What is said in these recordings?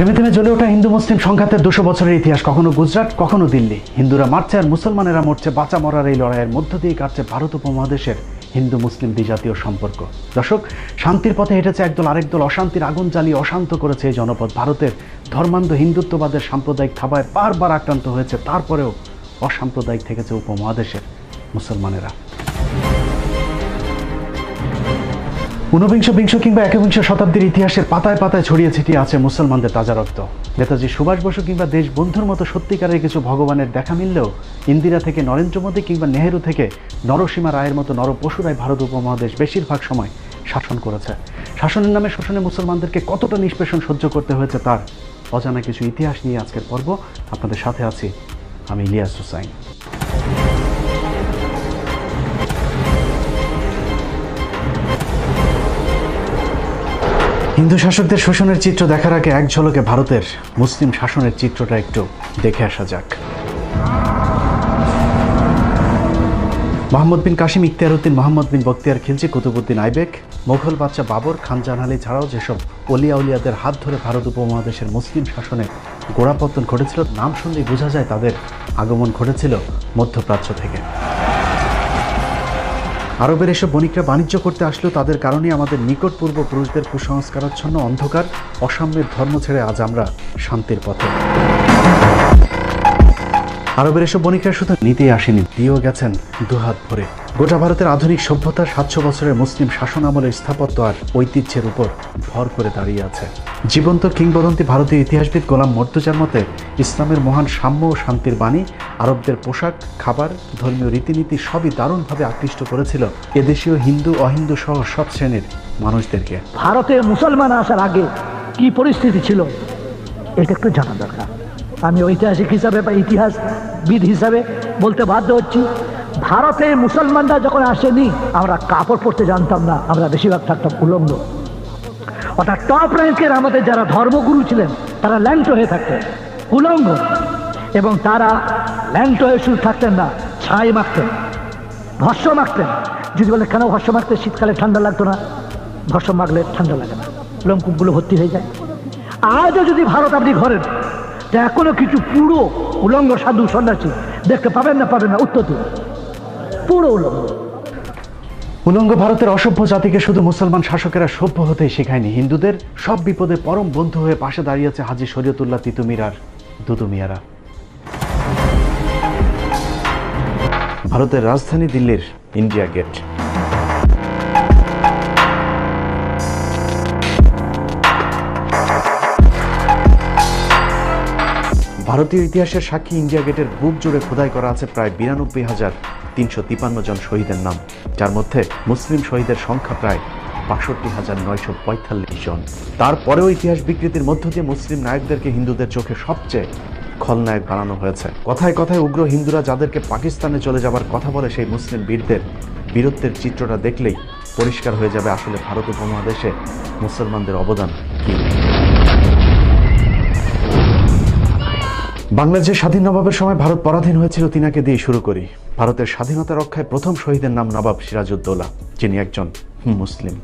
থেমে থেমে জ্বলে ওঠা হিন্দু মুসলিম সংঘাতের 200 বছরের ইতিহাস, কখনো গুজরাট, কখনো দিল্লি। হিন্দুরা মারছে আর মুসলমানেরা মরছে। বাঁচা মরার এই লড়াইয়ের মধ্য দিয়ে কাটছে ভারত উপমহাদেশের হিন্দু মুসলিম দ্বিজাতীয় সম্পর্ক। দর্শক, শান্তির পথে হেঁটেছে একদল, আরেকদল অশান্তির আগুন জ্বালিয়ে অশান্ত করেছে এই জনপদ। ভারতের ধর্মান্ধ হিন্দুত্ববাদের সাম্প্রদায়িক থাবায় বারবার আক্রান্ত হয়েছে, তারপরেও অসাম্প্রদায়িক থেকেছে উপমহাদেশের মুসলমানেরা। ঊনবিংশ, বিংশ কিংবা একবিংশ শতাব্দীর ইতিহাসের পাতায় পাতায় ছড়িয়ে ছিটিয়ে আছে মুসলমানদের তাজা রক্ত। নেতাজি সুভাষ বসু কিংবা দেশবন্ধুর মতো সত্যিকারের কিছু ভগবানের দেখা মিললেও ইন্দিরা থেকে নরেন্দ্র মোদী কিংবা নেহেরু থেকে নরসীমা রায়ের মতো নরপশুরাই ভারত উপমহাদেশ বেশিরভাগ সময় শাসন করেছে। শাসনের নামে শোষণে মুসলমানদেরকে কতটা নিষ্পেষণ সহ্য করতে হয়েছে তার অজানা কিছু ইতিহাস নিয়ে আজকের পর্ব। আপনাদের সাথে আছি আমি ইলিয়াস হুসাইন। হিন্দু শাসকদের শোষণের চিত্র দেখার আগে এক ঝলকে ভারতের মুসলিম শাসনের চিত্রটা একটু দেখে আসা যাক। মোহাম্মদ বিন কাসিম, ইখতিয়ার উদ্দিন, মোহাম্মদ বিন বখতিয়ার খিলজি, কুতুবউদ্দিন আইবেক, মোগল বাদশা বাবর, খান জাহান আলী ছাড়াও যেসব অলিয়া উলিয়াদের হাত ধরে ভারত উপমহাদেশের মুসলিম শাসনে গোড়াপত্তন ঘটেছিল, নাম শুনলেই বোঝা যায় তাদের আগমন ঘটেছিল মধ্যপ্রাচ্য থেকে। আরবের এসব বণিকরা বাণিজ্য করতে আসলেও তাদের কারণেই আমাদের নিকট পূর্বপুরুষদের কুসংস্কারাচ্ছন্ন অন্ধকার অসাম্যের ধর্ম ছেড়ে আজ আমরা শান্তির পথে। আরবের এসব বণিকরা শুধু নিতেই আসেনি, দিয়েও গেছেন দুহাত ভরে। গোটা ভারতের আধুনিক সভ্যতার 700 বছরের মুসলিম শাসন আমলের স্থাপত্য আর ঐতিহ্যের উপর ভর করে দাঁড়িয়ে আছে। জীবন্ত কিংবদন্তি ভারতীয় ইতিহাসবিদ গোলাম মর্তুজার মতে, ইসলামের মহান সাম্য ও শান্তির বাণী আরবদের পোশাক, খাবার, ধর্মীয় রীতিনীতি সবই দারুণভাবে আকৃষ্ট করেছিল এদেশীয় হিন্দু অহিন্দু সহ সব শ্রেণীর মানুষদেরকে। ভারতে মুসলমান আসার আগে কি পরিস্থিতি ছিল এটা একটু জানা দরকার। আমি ঐতিহাসিক হিসাবে বা ইতিহাসবিদ হিসাবে বলতে বাধ্য হচ্ছি, ভারতে মুসলমানরা যখন আসেনি আমরা কাপড় পরতে জানতাম না, আমরা বেশিরভাগ থাকতাম উলঙ্গ। অর্থাৎ টপ র্যাঙ্কের আমাদের যারা ধর্মগুরু ছিলেন তারা ল্যাংটো হয়ে থাকতেন, উলঙ্গ, এবং তারা ল্যাংটো হয়ে শুধু থাকতেন না, ছাই মাখতেন, ভস্য মাখতেন। যদি বলে কেন ভস্য মাখতে, শীতকালে ঠান্ডা লাগতো না, ভস্য মাখলে ঠান্ডা লাগে না, লোমকূপগুলো ভর্তি হয়ে যায়। আজও যদি ভারত আপনি ঘরেন, তা এখনো কিছু পুরো উলঙ্গ সাধু সন্ন্যাসী দেখতে পাবেন না, উত্তর দিন, পুরো উলঙ্গ। উলঙ্গ ভারতের অসভ্য জাতিকে শুধু মুসলমান শাসকেরা সভ্য হতেই শেখায়নি, হিন্দুদের সব বিপদে পরম বন্ধু হয়ে পাশে দাঁড়িয়েছে হাজী শরীয়তুল্লাহ তিতুমির আর দুদু মিয়ারা। ভারতের রাজধানী দিল্লির ইন্ডিয়া গেট। ভারতীয় ইতিহাসের সাক্ষী ইন্ডিয়া গেটের বুক জুড়ে খোদাই করা আছে প্রায় 92,353 জন শহীদের নাম, যার মধ্যে মুসলিম শহীদের সংখ্যা প্রায় 62,945 জন। তারপরেও ইতিহাস বিকৃতির মধ্য দিয়ে মুসলিম নায়কদেরকে হিন্দুদের চোখে সবচেয়ে খলনায়ক বানানো হয়েছে। কথায় কথায় উগ্র হিন্দুরা যাদেরকে পাকিস্তানে চলে যাবার কথা বলে, সেই মুসলিম বীরদের বীরত্বের চিত্রটা দেখলেই পরিষ্কার হয়ে যাবে আসলে ভারত উপমহাদেশে মুসলমানদের অবদান কি। বাংলাদেশের স্বাধীন নবাবের সময় ভারত পরাধীন হয়েছিল তিনাকে দিয়ে শুরু করি। ভারতের স্বাধীনতা রক্ষায় প্রথম শহীদের নাম নবাব সিরাজউদ্দৌলা, যিনি একজন মুসলিম।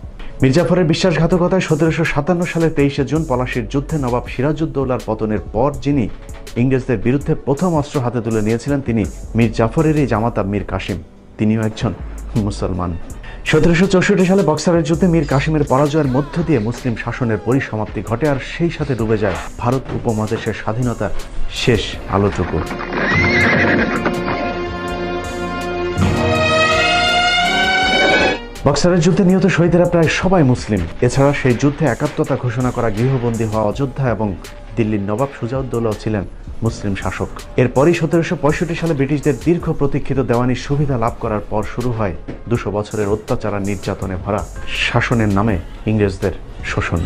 মির্জাফরের বিশ্বাসঘাতকতায় 1757 সালের 23শে জুন পলাশির যুদ্ধে নবাব সিরাজউদ্দৌলার পতনের পর যিনি ইংরেজদের বিরুদ্ধে প্রথম অস্ত্র হাতে তুলে নিয়েছিলেন, তিনি মীর জাফরেরই জামাতা মীর কাসিম, তিনিও একজন মুসলমান। 1764 সালে বক্সারের যুদ্ধে মীর কাসিমের পরাজয়ের মধ্য দিয়ে মুসলিম শাসনের পরিসমাপ্তি ঘটে, আর সেই সাথে ডুবে যায় ভারত উপমহাদেশের স্বাধীনতার শেষ আলোটুকু। বক্সারের যুদ্ধে নিহত শহীদেরা প্রায় সবাই মুসলিম। এছাড়া সেই যুদ্ধে একাত্মতা ঘোষণা করা গৃহবন্দী হওয়া অযোধ্যা এবং দিল্লির নবাব সুজাউদ্দৌলাও ছিলেন মুসলিম শাসক। এরপরই 1765 সালে ব্রিটিশদের দীর্ঘ প্রতীক্ষিত দেওয়ানির সুবিধা লাভ করার পর শুরু হয় 200 বছরের অত্যাচার আর নির্যাতনে ভরা শাসনের নামে ইংরেজদের শোষণ।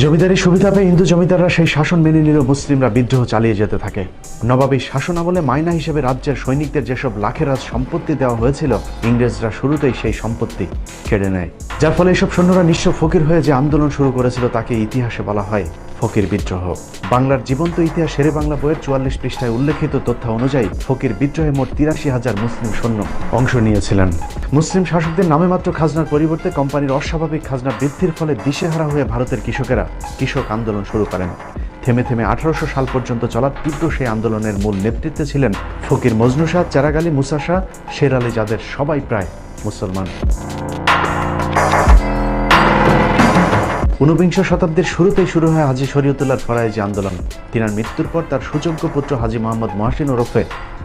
জমিদারি সুবিধা পেয়ে হিন্দু জমিদাররা সেই শাসন মেনে নিলেও মুসলিমরা বিদ্রোহ চালিয়ে যেতে থাকে। নবাবী শাসন আমলে মাইনা হিসেবে রাজ্যের সৈনিকদের যেসব লাখেরাজ সম্পত্তি দেওয়া হয়েছিল, ইংরেজরা শুরুতেই সেই সম্পত্তি কেড়ে নেয়, যার ফলে এসব সৈন্যরা নিঃস্ব ফকির হয়ে যে আন্দোলন শুরু করেছিল তাকে ইতিহাসে বলা হয় ফকির বিদ্রোহ। বাংলার জীবন্ত ইতিহাস শেরে বাংলা বইয়ের 44 পৃষ্ঠায় উল্লেখিত তথ্য অনুযায়ী ফকির বিদ্রোহে মোট 83,000 মুসলিম সৈন্য অংশ নিয়েছিলেন। মুসলিম শাসকদের নামে মাত্র খাজনার পরিবর্তে কোম্পানির অস্বাভাবিক খাজনা বৃদ্ধির ফলে দিশেহারা হয়ে ভারতের কৃষকেরা কৃষক আন্দোলন শুরু করেন। থেমে থেমে 1800 সাল পর্যন্ত চলা তীব্র সেই আন্দোলনের মূল নেতৃত্বে ছিলেন ফকির মজনু শাহ, চেরাগ আলী, মুসা শাহ, শের আলী, যাদের সবাই প্রায় মুসলমান। 19বিংশ শতাব্দীর শুরুতেই শুরু হয় হাজী শরীয়তুল্লাহর ফরায়েজি আন্দোলন। তিনার মৃত্যুর পর তার সুযোগ্য পুত্র হাজী মোহাম্মদ মহসিন ওরফে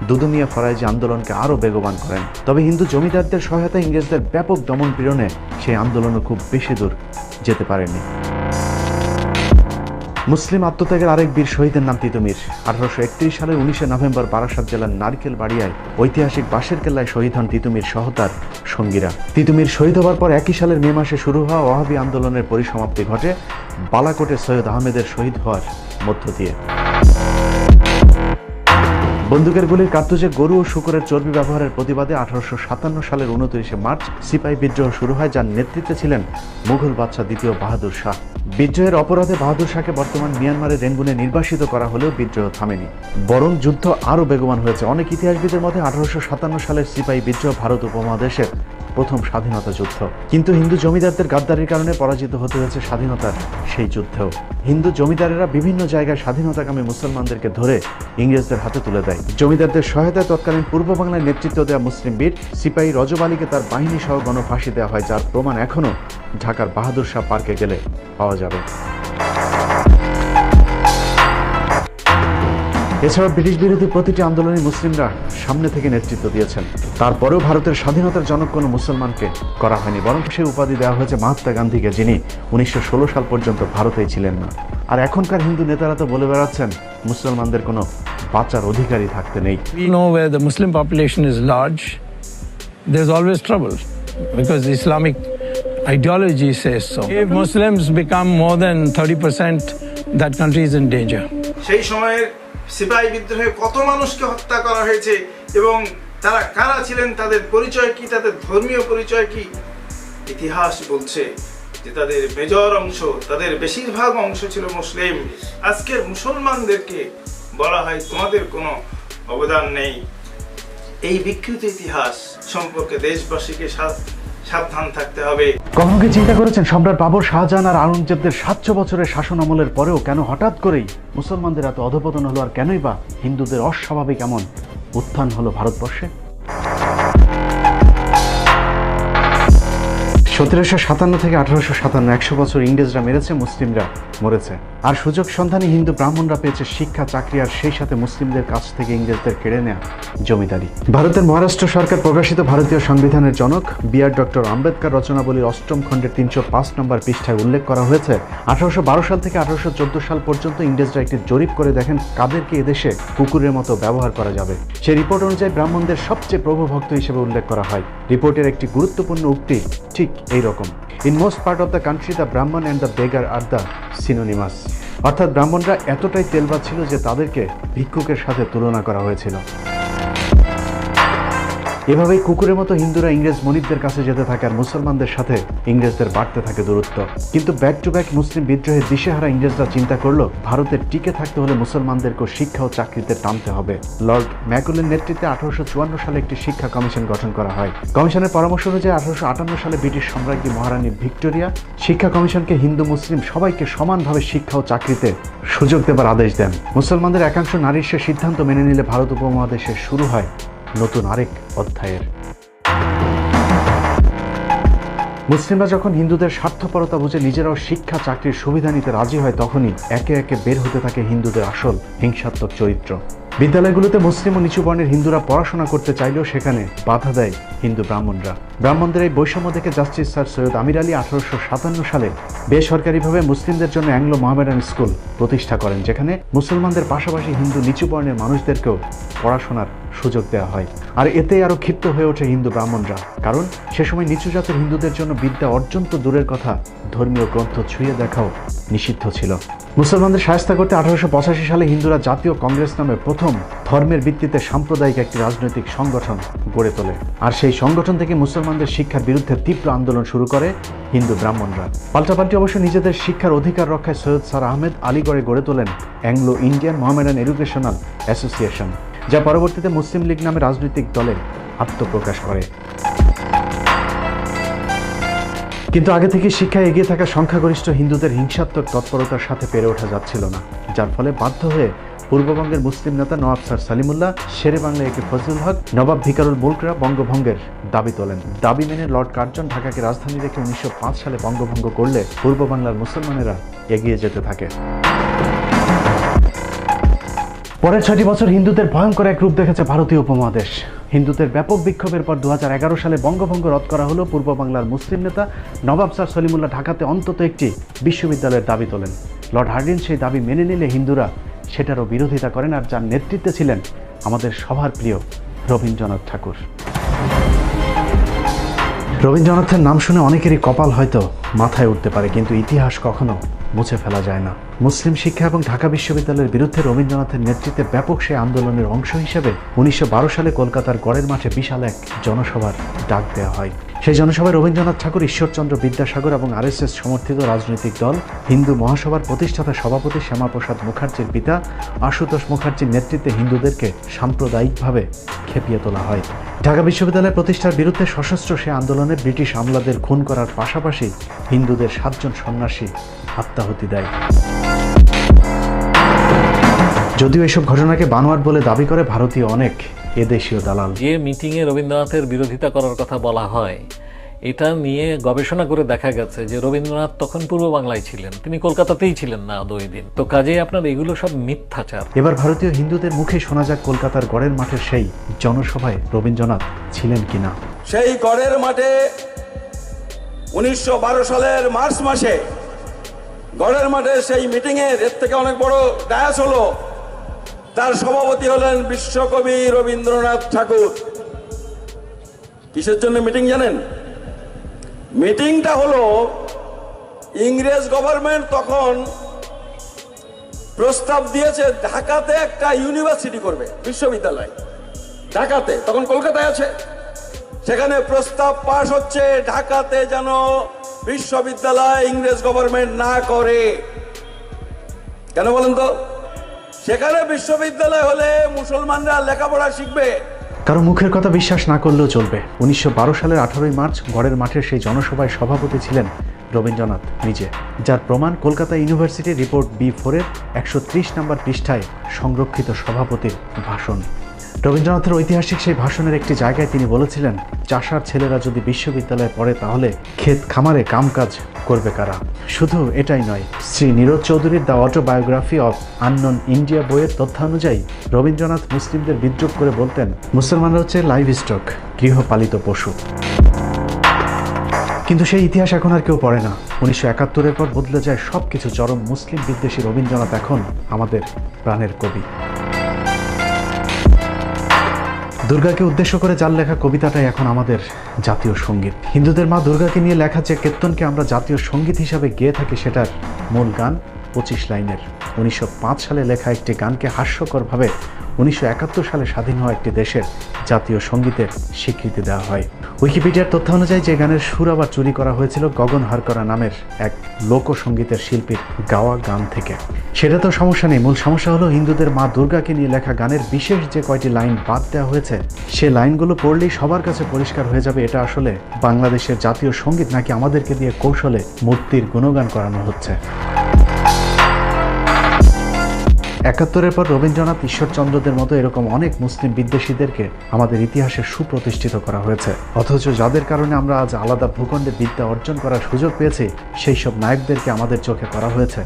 দুদু মিয়া ফরায়েজি আন্দোলনকে আরও বেগবান করেন। তবে হিন্দু জমিদারদের সহায়তায় ইংরেজদের ব্যাপক দমন পীড়নে সেই আন্দোলনও খুব বেশি দূর যেতে পারেনি। মুসলিম আত্মত্যাগের আরেক বীর শহীদের নাম তিতুমির। 1831 সালের 19 নভেম্বর বারাসাত জেলার নারকেল বাড়িয়ায় ঐতিহাসিক বাঁশের কেল্লায় শহীদ হন তিতুমির সহ তার সঙ্গীরা। তিতুমির শহীদ হওয়ার পর একই সালের মে মাসে শুরু হওয়া ওয়াহাবি আন্দোলনের পরিসমাপ্তি ঘটে বালাকোটে সৈয়দ আহমেদের শহীদ হওয়ার মধ্য দিয়ে। বন্দুকের গুলির কার্তুজে গরু ও শূকরের চর্বি ব্যবহারের প্রতিবাদে 1857 সালের 29 মার্চ সিপাহী বিদ্রোহ শুরু হয়, যার নেতৃত্বে ছিলেন মুঘল বাদশাহ দ্বিতীয় বাহাদুর শাহ। বিদ্রোহের অপরাধে বাহাদুর শাহকে বর্তমান মিয়ানমারের রেঙ্গুনে নির্বাসিত করা হলেও বিদ্রোহ থামেনি, বরং যুদ্ধ আরও বেগবান হয়েছে। অনেক ইতিহাসবিদের মতে 1857 সালের সিপাহী বিদ্রোহ ভারত উপমহাদেশের প্রথম স্বাধীনতা যুদ্ধ। কিন্তু হিন্দু জমিদারদের গাদ্দারির কারণে পরাজিত হতে হয়েছে স্বাধীনতার সেই যুদ্ধেও। হিন্দু জমিদারেরা বিভিন্ন জায়গায় স্বাধীনতাকামী মুসলমানদেরকে ধরে ইংরেজদের হাতে তুলে দেয়। জমিদারদের সহায়তায় তৎকালীন পূর্ব বাংলায় নেতৃত্ব দেওয়া মুসলিম বীর সিপাহী রজব আলীকে তার বাহিনী সহ গণফাঁসি দেওয়া হয়, যার প্রমাণ এখনও ঢাকার বাহাদুর শাহ পার্কে গেলে পাওয়া যাবে। এছাড়া ব্রিটিশ বিরোধী প্রতিটি আন্দোলনে মুসলিমরা সামনে থেকে নেতৃত্ব দিয়েছেন। তারপরেও ভারতের স্বাধীনতার জনক কোনো মুসলমানকে করা হয়নি, বরং সেই উপাধি দেওয়া হয়েছে মহাত্মা গান্ধীকে, যিনি 1916 সাল পর্যন্ত ভারতেই ছিলেন না। আর এখনকার হিন্দু নেতারা তো বলে বেড়াচ্ছেন মুসলমানদের কোনো বাঁচার অধিকারই থাকতে নেই। We know where the Muslim population is large, there's always trouble because Islamic ideology says so. If Muslims become more than 30%, that country is in danger. সেই সময়ের সিপাহী বিদ্রোহে কত মানুষকে হত্যা করা হয়েছে এবং তারা কারা ছিলেন, তাদের পরিচয় কি, তাদের ধর্মীয় পরিচয় কি, ইতিহাস বলছে যে তাদের মেজর অংশ, তাদের বেশিরভাগ অংশ ছিল মুসলিম। আজকের মুসলমানদেরকে বলা হয় তোমাদের কোনো অবদান নেই। এই বিকৃত ইতিহাস সম্পর্কে দেশবাসীকে সাবধান থাকতে হবে। কখনো কি চিন্তা করেছেন সম্রাট বাবর, শাহজাহান আর আওরঙ্গজেবদের 700 বছরের শাসন আমলের পরেও কেন হঠাৎ করেই মুসলমানদের এত অধপতন হলো, আর কেনই বা হিন্দুদের অস্বাভাবিক এমন উত্থান হলো ভারতবর্ষে? 1757 থেকে 1857, 100 বছর ইংরেজরা মেরেছে, মুসলিমরা মরেছে। আর সুযোগ সন্ধানী হিন্দু ব্রাহ্মণরা পেয়েছে শিক্ষা, চাকরি, আর সেই সাথে মুসলিমদের কাছ থেকে ইংরেজদের কেড়ে নেয়া জমিদারি। ভারতের মহারাষ্ট্র সরকার প্রকাশিত ভারতীয় সংবিধানের জনক বিআর ডক্টর আম্বেদকর রচনাবলীর 8ম খণ্ডের 305 নম্বর পৃষ্ঠায় উল্লেখ করা হয়েছে 1812 সাল থেকে 1814 সাল পর্যন্ত ইংরেজরা একটি জরিপ করে দেখেন কাদেরকে এদেশে কুকুরের মতো ব্যবহার করা যাবে। সেই রিপোর্ট অনুযায়ী ব্রাহ্মণদের সবচেয়ে প্রভুভক্ত হিসেবে উল্লেখ করা হয়। রিপোর্টের একটি গুরুত্বপূর্ণ উক্তি ঠিক এই রকম: in most part of the country the Brahmin and the beggar are the synonymous. অর্থাৎ ব্রাহ্মণরা এতটাই তেলবাজ ছিল যে তাদেরকে ভিক্ষুকের সাথে তুলনা করা হয়েছিল। এভাবেই কুকুরের মতো হিন্দুরা ইংরেজ মনিবদের কাছে যেতে থাকে, আর মুসলমানদের সাথে ইংরেজদের বাড়তে থাকে দূরত্ব। কিন্তু ব্যাক টু ব্যাক মুসলিম বিদ্রোহের দিশেহারা ইংরেজরা চিন্তা করলো ভারতের টিকে থাকতে হলে মুসলমানদেরকেও শিক্ষা ও চাকরিতে টানতে হবে। লর্ড ম্যাকুলের নেতৃত্বে 1854 সালে একটি শিক্ষা কমিশন গঠন করা হয়। কমিশনের পরামর্শ অনুযায়ী 1858 সালে ব্রিটিশ সম্রাজ্ঞী মহারানী ভিক্টোরিয়া শিক্ষা কমিশনকে হিন্দু মুসলিম সবাইকে সমানভাবে শিক্ষা ও চাকরিতে সুযোগ দেবার আদেশ দেন। মুসলমানদের একাংশ নারীর সে সিদ্ধান্ত মেনে নিলে ভারত উপমহাদেশে শুরু হয় নতুন আরেক অধ্যায়ের। মুসলিমরা যখন হিন্দুদের স্বার্থপরতা বুঝে নিজেরাও শিক্ষা চাকরির সুবিধা নিতে রাজি হয়, তখনই একে একে বের হতে থাকে হিন্দুদের আসল হিংসাত্মক চরিত্র। বিদ্যালয়গুলোতে মুসলিম ও নিচু বর্ণের হিন্দুরা পড়াশোনা করতে চাইলেও সেখানে বাধা দেয় হিন্দু ব্রাহ্মণরা। ব্রাহ্মণদের এই বৈষম্য দেখে জাস্টিস স্যার সৈয়দ আমির আলী 1857 সালে বেসরকারিভাবে মুসলিমদের জন্য অ্যাংলো মোহামেডান স্কুল প্রতিষ্ঠা করেন, যেখানে মুসলমানদের পাশাপাশি হিন্দু নিচু বর্ণের মানুষদেরকেও পড়াশোনার সুযোগ দেওয়া হয়। আর এতে আরো ক্ষিপ্ত হয়ে ওঠে হিন্দু ব্রাহ্মণরা, কারণ সে সময় নিচু জাতের হিন্দুদের জন্য বিদ্যা অর্জন তো দূরের কথা, ধর্মীয় গ্রন্থ ছুঁয়ে দেখাও নিষিদ্ধ ছিল। মুসলমানদের শায়েস্তা করতে 1885 সালে হিন্দুরা জাতীয় কংগ্রেস নামে প্রথম ধর্মের ভিত্তিতে সাম্প্রদায়িক একটি রাজনৈতিক সংগঠন গড়ে তোলে। আর সেই সংগঠন থেকে মুসলমানদের শিক্ষার বিরুদ্ধে তীব্র আন্দোলন শুরু করে হিন্দু ব্রাহ্মণরা। পাল্টাপাল্টি অবশ্য নিজেদের শিক্ষার অধিকার রক্ষায় সৈয়দ স্যার আহমেদ আলীগড়ে গড়ে তোলেন Anglo Indian Mohammedan educational association, যা পরবর্তীতে মুসলিম লীগ নামে রাজনৈতিক দলে আত্মপ্রকাশ করে। কিন্তু আগে থেকে শিক্ষায় এগিয়ে থাকা সংখ্যাগরিষ্ঠ হিন্দুদের হিংসাত্মক তৎপরতার সাথে পেরে ওঠা যাচ্ছিল না, যার ফলে বাধ্য হয়ে পূর্ববঙ্গের মুসলিম নেতা নওয়াব স্যার সালিমুল্লাহ, শেরে বাংলা একে ফজলুল হক, নবাব ভিকারুল মুলকরা বঙ্গভঙ্গের দাবি তোলেন। দাবি মেনে লর্ড কার্জন ঢাকাকে রাজধানী রেখে 1905 সালে বঙ্গভঙ্গ করলে পূর্ব বাংলার মুসলমানেরা এগিয়ে যেতে থাকে। পরের 6টি বছর হিন্দুদের ভয়ঙ্কর এক রূপ দেখেছে ভারতীয় উপমহাদেশ। হিন্দুদের ব্যাপক বিক্ষোভের পর 2011 সালে বঙ্গভঙ্গ রদ করা হলো। পূর্ব বাংলার মুসলিম নেতা নবাব স্যার সলিমুল্লাহ ঢাকাতে অন্তত একটি বিশ্ববিদ্যালয়ের দাবি তোলেন। লর্ড হার্ডিঞ্জ সেই দাবি মেনে নিলে হিন্দুরা সেটারও বিরোধিতা করেন, আর যার নেতৃত্বে ছিলেন আমাদের সবার প্রিয় রবীন্দ্রনাথ ঠাকুর। রবীন্দ্রনাথের নাম শুনে অনেকেরই কপাল হয়তো মাথায় উঠতে পারে, কিন্তু ইতিহাস কখনো মুছে ফেলা যায় না। মুসলিম শিক্ষা এবং ঢাকা বিশ্ববিদ্যালয়ের বিরুদ্ধে রবীন্দ্রনাথের নেতৃত্বে ব্যাপক সেই আন্দোলনের অংশ হিসেবে 1912 সালে কলকাতার গড়ের মাঠে বিশাল এক জনসভার ডাক দেওয়া হয়। সেই জনসভায় রবীন্দ্রনাথ ঠাকুর, ঈশ্বরচন্দ্র বিদ্যাসাগর এবং RSS সমর্থিত রাজনৈতিক দল হিন্দু মহাসভার প্রতিষ্ঠাতা সভাপতি শ্যামাপ্রসাদ মুখার্জির পিতা আশুতোষ মুখার্জির নেতৃত্বে হিন্দুদেরকে সাম্প্রদায়িকভাবে খেপিয়ে তোলা হয়। ঢাকা বিশ্ববিদ্যালয় প্রতিষ্ঠার বিরুদ্ধে সশস্ত্র সে আন্দোলনে ব্রিটিশ আমলাদের খুন করার পাশাপাশি হিন্দুদের 7 জন সন্ন্যাসী আত্মাহুতি দেয়। যদিও এসব ঘটনাকে বানোয়াট বলে দাবি করে ভারতীয় অনেক এদেশীয় দালাল। যে মিটিংয়ে রবীন্দ্রনাথের বিরোধিতা করার কথা বলা হয়, এটা নিয়ে গবেষণা করে দেখা গেছে যে রবীন্দ্রনাথ তখন পূর্ব বাংলায় ছিলেন, তিনি কলকাতাতেই ছিলেন না 2 দিন। তো কাজেই আপনার এগুলো সব মিথ্যাচার। এবার ভারতীয় হিন্দুদের মুখে শোনা যাক কলকাতার গড়ের মাঠের সেই জনসভায় রবীন্দ্রনাথ ছিলেন কিনা। সেই গড়ের মাঠে 1912 সালের মার্চ মাসে গড়ের মাঠে সেই মিটিংয়ে এর থেকে অনেক বড় ডায়াস হলো, তার সভাপতি হলেন বিশ্বকবি রবীন্দ্রনাথ ঠাকুর। কিসের জন্য মিটিং জানেন? মিটিংটা হলো ইংরেজ গভর্নমেন্ট তখন প্রস্তাব দিয়েছে ঢাকাতে একটা ইউনিভার্সিটি করবে, বিশ্ববিদ্যালয় ঢাকাতে, তখন কলকাতায় আছে। সেখানে প্রস্তাব পাশ হচ্ছে ঢাকাতে যেন বিশ্ববিদ্যালয় ইংরেজ গভর্নমেন্ট না করে। কেন বলেন তো? সেখানে বিশ্ববিদ্যালয় হলে মুসলমানরা লেখাপড়া শিখবে। কারো মুখের কথা বিশ্বাস না করলেও চলবে। 1912 সালের 18 মার্চ গড়ের মাঠের সেই জনসভায় সভাপতি ছিলেন রবীন্দ্রনাথ নিজে, যার প্রমাণ কলকাতা ইউনিভার্সিটি রিপোর্ট B4 এর 130 নম্বর পৃষ্ঠায় সংরক্ষিত সভাপতির ভাষণ। রবীন্দ্রনাথের ঐতিহাসিক সেই ভাষণের একটি জায়গায় তিনি বলেছিলেন, চাষার ছেলেরা যদি বিশ্ববিদ্যালয়ে পড়ে তাহলে ক্ষেত খামারে কামকাজ করবে কারা। শুধু এটাই নয়, শ্রী নীরজ চৌধুরীর the autobiography of unknown India বইয়ের তথ্যানুযায়ী রবীন্দ্রনাথ মুসলিমদের বিদ্রুপ করে বলতেন, মুসলমানরা হচ্ছে লাইভ স্টক, গৃহপালিত পশু। কিন্তু সেই ইতিহাস এখন আর কেউ পড়ে না। 1971-এর পর বদলে যায় সবকিছু। চরম মুসলিম বিদ্বেষী রবীন্দ্রনাথ এখন আমাদের প্রাণের কবি। দুর্গাকে উদ্দেশ্য করে যার লেখা কবিতাটাই এখন আমাদের জাতীয় সঙ্গীত। হিন্দুদের মা দুর্গাকে নিয়ে লেখা যে কীর্তনকে আমরা জাতীয় সঙ্গীত হিসাবে গেয়ে থাকি, সেটার মূল গান 25 লাইনের। 1905 সালে লেখা একটি গানকে হাস্যকরভাবে 1971 সালে স্বাধীন হওয়া একটি দেশের জাতীয় সঙ্গীতের স্বীকৃতি দেওয়া হয়। উইকিপিডিয়ার তথ্য অনুযায়ী যে গানের সুর আবার চুরি করা হয়েছিল গগন হারকরা নামের এক লোকসঙ্গীতের শিল্পীর গাওয়া গান থেকে। সেটা তো সমস্যা নেই, মূল সমস্যা হলো হিন্দুদের মা দুর্গাকে নিয়ে লেখা গানের বিশেষ যে কয়টি লাইন বাদ দেওয়া হয়েছে, সে লাইনগুলো পড়লেই সবার কাছে পরিষ্কার হয়ে যাবে এটা আসলে বাংলাদেশের জাতীয় সঙ্গীত নাকি আমাদেরকে দিয়ে কৌশলে মূর্তির গুণগান করানো হচ্ছে। 71-এর পর রবীন্দ্রনাথ, ঈশ্বরচন্দ্রদের মতো এরকম অনেক মুসলিম বিদ্বেষীদেরকে আমাদের ইতিহাসে সুপ্রতিষ্ঠিত করা হয়েছে, অথচ যাদের কারণে আমরা আজ আলাদা ভূখণ্ডে বিদ্যা অর্জন করার সুযোগ পেয়েছি, সেই সব নায়কদেরকে আমাদের চোখে করা হয়েছে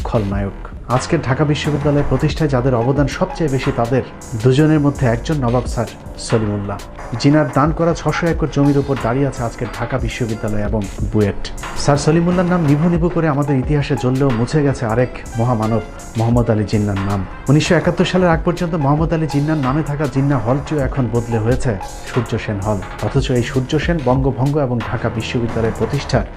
খলনায়ক। আজকের ঢাকা বিশ্ববিদ্যালয় প্রতিষ্ঠায় যাদের অবদান সবচেয়ে বেশি তাদের দুজনের মধ্যে একজন নবাব স্যার সলিমুল্লাহ, জিনার দান করা 600 একর জমির উপর দাঁড়িয়ে আছে আজকের ঢাকা বিশ্ববিদ্যালয় এবং বুয়েট। স্যার সলিমুল্লাহর নাম নিভু নিভু করে আমাদের ইতিহাসে জ্বললেও মুছে গেছে আরেক মহামানব মোহাম্মদ আলী জিন্নাহর নাম। 1971 সালের আগ পর্যন্ত মোহাম্মদ আলী জিন্নাহর নামে থাকা জিন্নাহ হলটিও এখন বদলে হয়েছে সূর্য সেন হল। অথচ এই সূর্য সেন বঙ্গভঙ্গ এবং ঢাকা বিশ্ববিদ্যালয়ের প্রতিষ্ঠার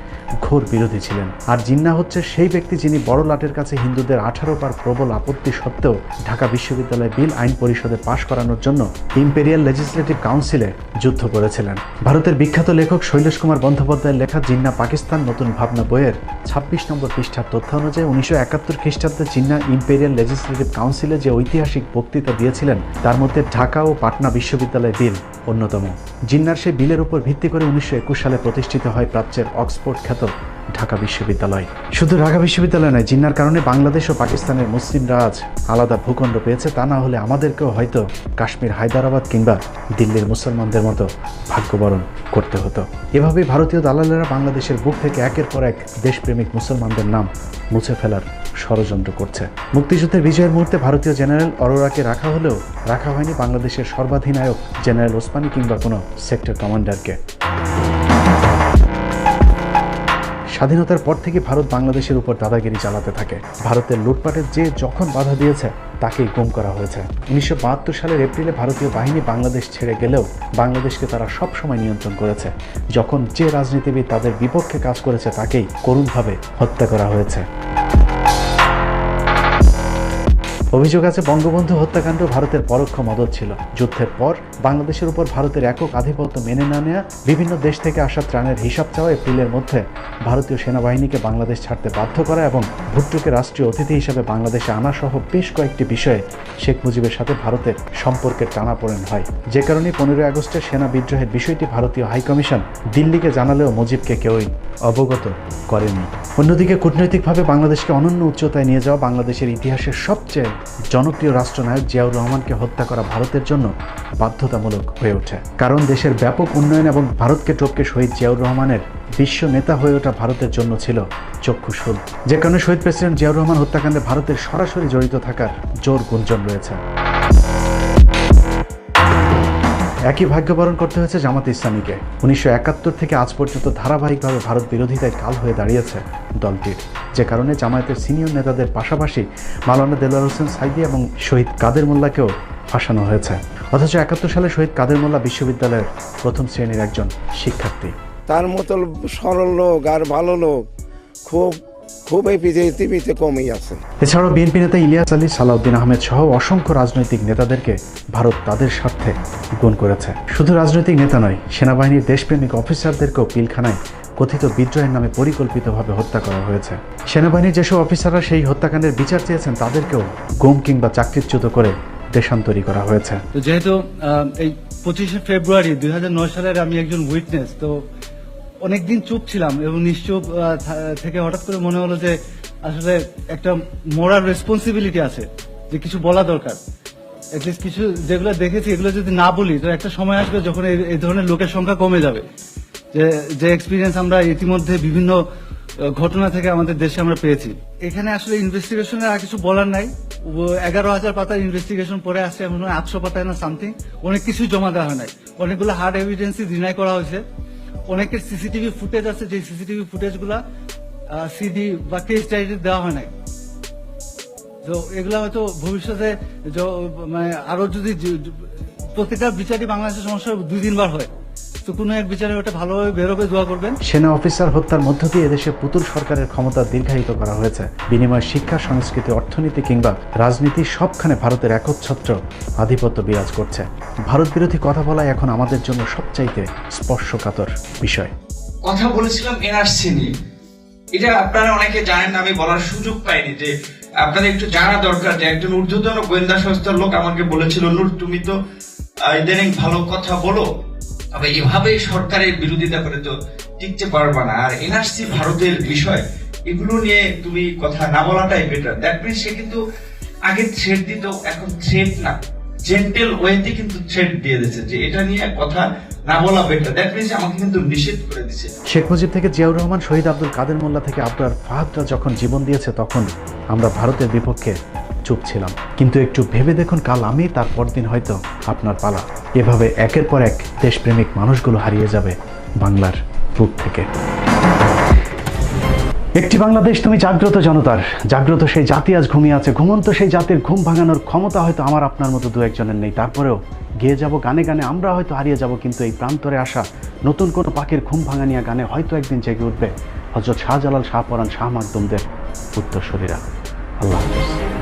ঘোর বিরোধী ছিলেন। আর জিন্নাহ হচ্ছে সেই ব্যক্তি যিনি বড় লাটের কাছে হিন্দুদের 18 বার প্রবল আপত্তি সত্ত্বেও ঢাকা বিশ্ববিদ্যালয় বিল আইন পরিষদে পাশ করানোর জন্য ইম্পেরিয়াল লেজিসলেটিভ কাউন্সিলে যুদ্ধ করেছিলেন। ভারতের বিখ্যাত লেখক শৈলেশ কুমার বন্দ্যোপাধ্যায়ের লেখা জিন্নাহ পাকিস্তান নতুন ভাবনা বইয়ের 26 নম্বর পৃষ্ঠার তথ্য অনুযায়ী 1971 খ্রিস্টাব্দে জিন্নাহ ইম্পেরিয়াল লেজিসলেটিভ কাউন্সিলে যে ঐতিহাসিক বক্তৃতা দিয়েছিলেন তার মধ্যে ঢাকা ও পাটনা বিশ্ববিদ্যালয় বিল অন্যতম। জিন্নাহর সেই বিলের উপর ভিত্তি করে 1921 সালে প্রতিষ্ঠিত হয় প্রাচ্যের অক্সফোর্ড খ্যাত ঢাকা বিশ্ববিদ্যালয়। শুধু ঢাকা বিশ্ববিদ্যালয় নয়, জিন্নাহর কারণে বাংলাদেশ ও পাকিস্তানের মুসলিমরা আজ আলাদা ভূখণ্ড পেয়েছে। তা না হলে আমাদেরকেও হয়তো কাশ্মীর, হায়দ্রাবাদ কিংবা দিল্লির মুসলমানদের মতো ভাগ্যবরণ করতে হতো। এভাবেই ভারতীয় দালালেরা বাংলাদেশের বুক থেকে একের পর এক দেশপ্রেমিক মুসলমানদের নাম মুছে ফেলার ষড়যন্ত্র করছে। মুক্তিযুদ্ধের বিজয়ের মুহূর্তে ভারতীয় জেনারেল অরোরাকে রাখা হলেও রাখা হয়নি বাংলাদেশের সর্বাধিনায়ক জেনারেল ওসমানী কিংবা কোনো সেক্টর কমান্ডারকে। স্বাধীনতার পর থেকে ভারত বাংলাদেশের উপর দাদাগিরি চালাতে থাকে। ভারতের লুটপাটের যে যখন বাধা দিয়েছে তাকেই গুম করা হয়েছে। 1972 সালের এপ্রিলে ভারতীয় বাহিনী বাংলাদেশ ছেড়ে গেলেও বাংলাদেশকে তারা সবসময় নিয়ন্ত্রণ করেছে। যখন যে রাজনীতিবিদ তাদের বিপক্ষে কাজ করেছে তাকেই করুণভাবে হত্যা করা হয়েছে। অভিযোগ আছে বঙ্গবন্ধু হত্যাকাণ্ড ভারতের পরোক্ষ মদত ছিল। যুদ্ধের পর বাংলাদেশের উপর ভারতের একক আধিপত্য মেনে না নেওয়া, বিভিন্ন দেশ থেকে আসা ত্রাণের হিসাব চাওয়া, এপ্রিলের মধ্যে ভারতীয় সেনাবাহিনীকে বাংলাদেশ ছাড়তে বাধ্য করা এবং ভুট্টোকে রাষ্ট্রীয় অতিথি হিসেবে বাংলাদেশে আনা সহ বেশ কয়েকটি বিষয়ে শেখ মুজিবের সাথে ভারতের সম্পর্কের টানাপোড়েন হয়। যে কারণে 15 আগস্টের সেনা বিদ্রোহের বিষয়টি ভারতীয় হাইকমিশন দিল্লিকে জানালেও মুজিবকে কেউই অবগত করেনি। অন্যদিকে কূটনৈতিকভাবে বাংলাদেশকে অনন্য উচ্চতায় নিয়ে যাওয়া বাংলাদেশের ইতিহাসের সবচেয়ে জনপ্রিয় রাষ্ট্রনায়ক জিয়াউর রহমানকে হত্যা করা ভারতের জন্য বাধ্যতামূলক হয়ে ওঠে। কারণ দেশের ব্যাপক উন্নয়ন এবং ভারতকে টপকে শহীদ জিয়াউর রহমানের বিশ্ব নেতা হয়ে ওঠা ভারতের জন্য ছিল চক্ষুশূল। যে কারণে শহীদ প্রেসিডেন্ট জিয়াউর রহমান হত্যাকাণ্ডে ভারতের সরাসরি জড়িত থাকার জোর গুঞ্জন রয়েছে। একই ভাগ্যবরণ করতে হয়েছে জামাত ইসলামীকে। 1971 থেকে আজ পর্যন্ত ধারাবাহিকভাবে ভারত বিরোধিতায় কাল হয়ে দাঁড়িয়েছে দলটির। যে কারণে জামায়াতের সিনিয়র নেতাদের পাশাপাশি মাওলানা দেলোয়ার হোসেন সাইদি এবং শহীদ কাদের মোল্লাকেও ফাঁসানো হয়েছে। অথচ 71 সালে শহীদ কাদের মোল্লা বিশ্ববিদ্যালয়ের প্রথম শ্রেণীর একজন শিক্ষার্থী। তার মতো সরল লোক আর ভালো লোক খুব এই পৃথিবীতে কমই আছে। এছাড়াও বিএনপি নেতা ইলিয়াস আলী, সালাউদ্দিন আহমেদ সহ অসংখ্য রাজনৈতিক নেতাদেরকে ভারত তাদের স্বার্থে গুণ করেছে। শুধু রাজনৈতিক নেতা নয়, সেনাবাহিনীর দেশপ্রেমিক অফিসারদেরকেও পিলখানায় কথিত বিদ্রোহের নামে পরিকল্পিতভাবে হত্যা করা হয়েছে। সেনাবাহিনীর যেসব অফিসাররা সেই হত্যাকাণ্ডের বিচার চেয়েছেন তাদেরকেও গুম কিংবা চাকরিচ্যুত করে দেশান্তরী করা হয়েছে। তো যেহেতু এই 25শে ফেব্রুয়ারি 2009 সালের আমি একজন উইটনেস, তো অনেকদিন চুপ ছিলাম এবং নিশ্চুপ থেকে হঠাৎ করে মনে হলো যে আসলে একটা মোরাল রেসপন্সিবিলিটি আছে, যে কিছু বলা দরকার। এটলিস্ট কিছু যেগুলো দেখেছি এগুলো যদি না বলি তো একটা সময় আসবে যখন এই ধরনের লোকের সংখ্যা কমে যাবে। যে এক্সপিরিয়েন্স আমরা ইতিমধ্যে বিভিন্ন ঘটনা থেকে আমাদের দেশে আমরা পেয়েছি। এখানে আসলে ইনভেস্টিগেশনের আর কিছু বলার নাই। 11,000 পাতার ইনভেস্টিগেশন পরে আসছে, এমন 800 পাতায় না সামথিং, অনেক কিছুই জমা দেওয়া হয় নাই। অনেকগুলো হার্ড এভিডেন্সই ডিনাই করা হয়েছে। অনেকের সিসিটিভি ফুটেজ আছে, যে সিসিটিভি ফুটেজ গুলা সিডি বা কেস ডায়েরি দেওয়া হয় নাই। তো এগুলা হয়তো ভবিষ্যতে মানে আরো যদি প্রত্যেকটা বিচারই বাংলাদেশের সমস্যা 2-3 বার হয়, তো কোনো এক বিচারে ওটা ভালোভাবে বেরোবে, দোয়া করবেন। সেনা অফিসার হত্যার মধ্য দিয়ে এদেশে পুতুল সরকারের ক্ষমতা দীর্ঘায়িত করা হয়েছে। বিনিময়ে শিক্ষা, সংস্কৃতি, অর্থনীতি কিংবা রাজনীতি সবখানে ভারতের একচ্ছত্র আধিপত্য বিরাজ করছে। ভারত বিরোধী কথা বলাই এখন আমাদের জন্য সবচাইতে স্পর্শকাতর বিষয়। কথা বলেছিলাম এনআরসি নিয়ে, এটা আপনারা অনেকে জানেন না, আমি বলার সুযোগ পাইনি, যে আপনাদের একটু জানা দরকার। যে একজন ঊর্ধ্বতন গোয়েন্দা সংস্থার লোক আমাকে বলেছিল, নূর তুমি তো ইদানিং ভালো কথা বলো, তবে এভাবে সরকারের বিরোধিতা করে তো টিকতে পারবা না, আর এনআরসি ভারতের বিষয়, এগুলো নিয়ে তুমি কথা না বলাটাই বেটার। দ্যাট মিনস সে কিন্তু আগে থ্রেট দিত, এখন থ্রেট না, জেন্টেল ওয়েতে কিন্তু থ্রেট দিয়ে দিয়েছে যে এটা নিয়ে কথা না বলা বেটার। দ্যাট মিনস আমাকে কিন্তু নিষেধ করে দিছে। শেখ মুজিব থেকে জিয়াউর রহমান, শহীদ আব্দুল কাদের মোল্লা থেকে আবরার ফাহাদরা যখন জীবন দিয়েছে তখন আমরা ভারতের বিপক্ষে চুপ ছিলাম। কিন্তু একটু ভেবে দেখুন, কাল আমি, তার পরদিন হয়তো আপনার পালা। এভাবে একের পর এক দেশপ্রেমিক মানুষগুলো হারিয়ে যাবে বাংলার বুক থেকে। একটি বাংলাদেশ তুমি জাগ্রত জনতার, জাগ্রত সেই জাতি আজ ঘুমিয়ে আছে। ঘুমন্ত সেই জাতির ঘুম ভাঙানোর ক্ষমতা হয়তো আমার আপনার মতো দু একজনের নেই। তারপরেও গেয়ে যাব গানে গানে, আমরা হয়তো হারিয়ে যাব, কিন্তু এই প্রান্তরে আসা নতুন কোনো পাখির ঘুম ভাঙানিয়া গানে হয়তো একদিন জেগে উঠবে হযরত শাহজালাল, শাহপরাণ, শাহ মাকদুমদের উত্তরসূরিরা। আল্লাহ হাফেজ।